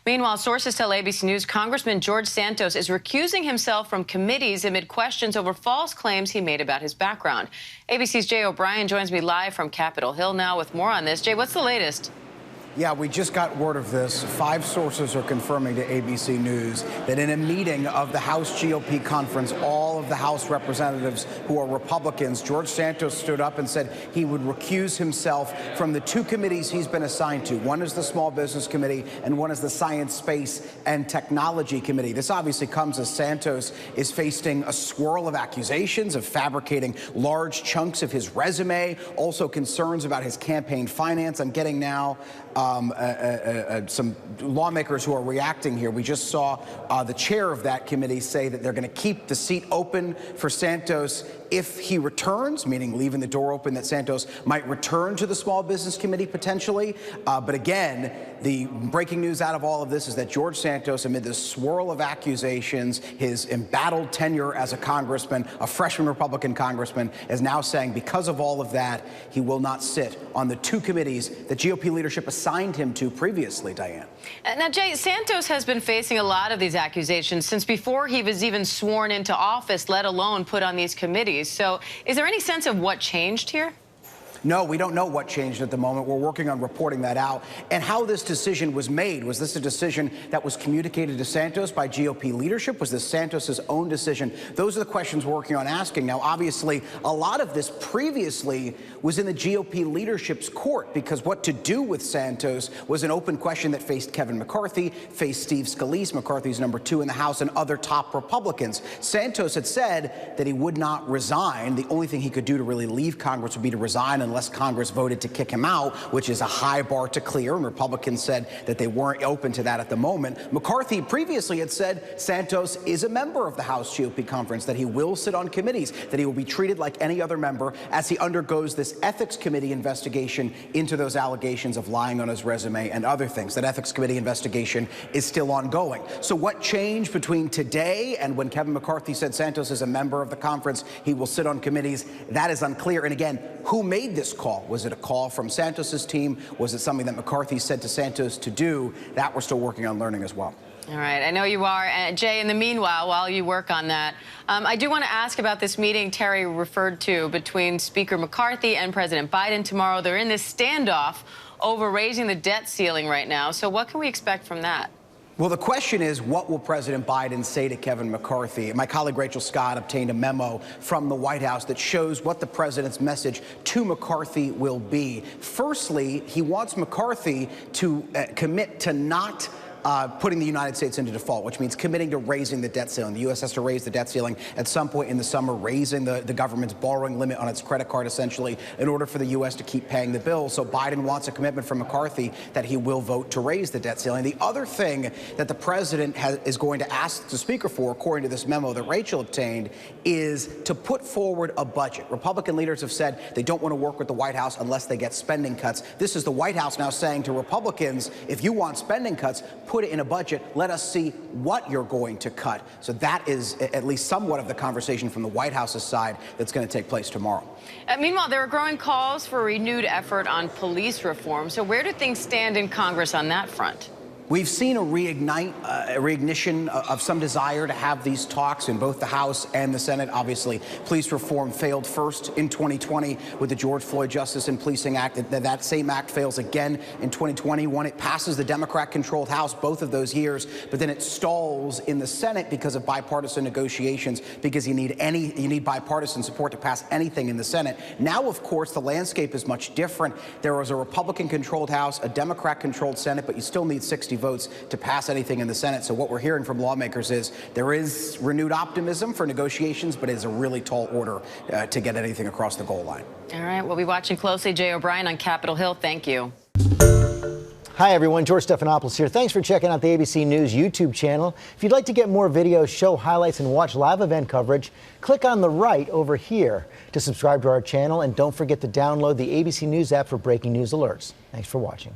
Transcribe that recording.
Meanwhile, sources tell ABC News Congressman George Santos is recusing himself from committees amid questions over false claims he made about his background. ABC's Jay O'Brien joins me live from Capitol Hill now with more on this. Jay, what's the latest? Yeah, we just got word of this. 5 sources are confirming to ABC News that in a meeting of the House GOP conference, all of the House representatives who are Republicans, George Santos stood up and said he would recuse himself from the 2 committees he's been assigned to. One is the Small Business Committee and one is the Science, Space, and Technology Committee. This obviously comes as Santos is facing a swirl of accusations of fabricating large chunks of his resume, also concerns about his campaign finance. I'm getting now some lawmakers who are reacting here. We just saw the chair of that committee say that they're going to keep the seat open for Santos if he returns, meaning leaving the door open that Santos might return to the Small Business Committee potentially. But again, the breaking news out of all of this is that George Santos, amid this swirl of accusations, his embattled tenure as a congressman, a freshman Republican congressman, is now saying because of all of that, he will not sit on the 2 committees that GOP leadership assigned him to previously, Diane. Now, Jay, Santos has been facing a lot of these accusations since before he was even sworn into office, let alone put on these committees. So is there any sense of what changed here? No, we don't know what changed at the moment. We're working on reporting that out. And how this decision was made. Was this a decision that was communicated to Santos by GOP leadership? Was this Santos's own decision? Those are the questions we're working on asking. Now, obviously, a lot of this previously was in the GOP leadership's court because what to do with Santos was an open question that faced Kevin McCarthy, faced Steve Scalise, McCarthy's number 2 in the House, and other top Republicans. Santos had said that he would not resign. The only thing he could do to really leave Congress would be to resign unless Congress voted to kick him out, which is a high bar to clear, and Republicans said that they weren't open to that at the moment. McCarthy previously had said Santos is a member of the House GOP conference, that he will sit on committees, that he will be treated like any other member as he undergoes this ethics committee investigation into those allegations of lying on his resume and other things. That ethics committee investigation is still ongoing. So what changed between today and when Kevin McCarthy said Santos is a member of the conference, he will sit on committees? That is unclear. And again, who made this call? Was it a call from Santos's team? Was it something that McCarthy said to Santos to do? That we're still working on learning as well. All right, I know you are. Jay, in the meanwhile, while you work on that, I do want to ask about this meeting Terry referred to between Speaker McCarthy and President Biden tomorrow. They're in this standoff over raising the debt ceiling right now. So what can we expect from that? Well, the question is, what will President Biden say to Kevin McCarthy? My colleague Rachel Scott obtained a memo from the White House that shows what the president's message to McCarthy will be. Firstly, he wants McCarthy to commit to not putting the United States into default, which means committing to raising the debt ceiling. The U.S. has to raise the debt ceiling at some point in the summer, raising the government's borrowing limit on its credit card, essentially, in order for the U.S. to keep paying the bill. So Biden wants a commitment from McCarthy that he will vote to raise the debt ceiling. The other thing that the president is going to ask the speaker for, according to this memo that Rachel obtained, is to put forward a budget. Republican leaders have said they don't want to work with the White House unless they get spending cuts. This is the White House now saying to Republicans, if you want spending cuts, put it in a budget. Let us see what you're going to cut. So that is at least somewhat of the conversation from the White House's side that's going to take place tomorrow. Meanwhile, there are growing calls for a renewed effort on police reform. So where do things stand in Congress on that front? We've seen a reignition of some desire to have these talks in both the House and the Senate. Obviously, police reform failed first in 2020 with the George Floyd Justice and Policing Act. That same act fails again in 2021. It passes the Democrat-controlled House both of those years, but then it stalls in the Senate because of bipartisan negotiations, because you need bipartisan support to pass anything in the Senate. Now, of course, the landscape is much different. There is a Republican-controlled House, a Democrat-controlled Senate, but you still need 60 votes to pass anything in the Senate. So what we're hearing from lawmakers is there is renewed optimism for negotiations, but it's a really tall order to get anything across the goal line. All right, we'll be watching closely. Jay O'Brien on Capitol Hill. Thank you. Hi, everyone. George Stephanopoulos here. Thanks for checking out the ABC News YouTube channel. If you'd like to get more videos, show highlights, and watch live event coverage, click on the right over here to subscribe to our channel. And don't forget to download the ABC News app for breaking news alerts. Thanks for watching.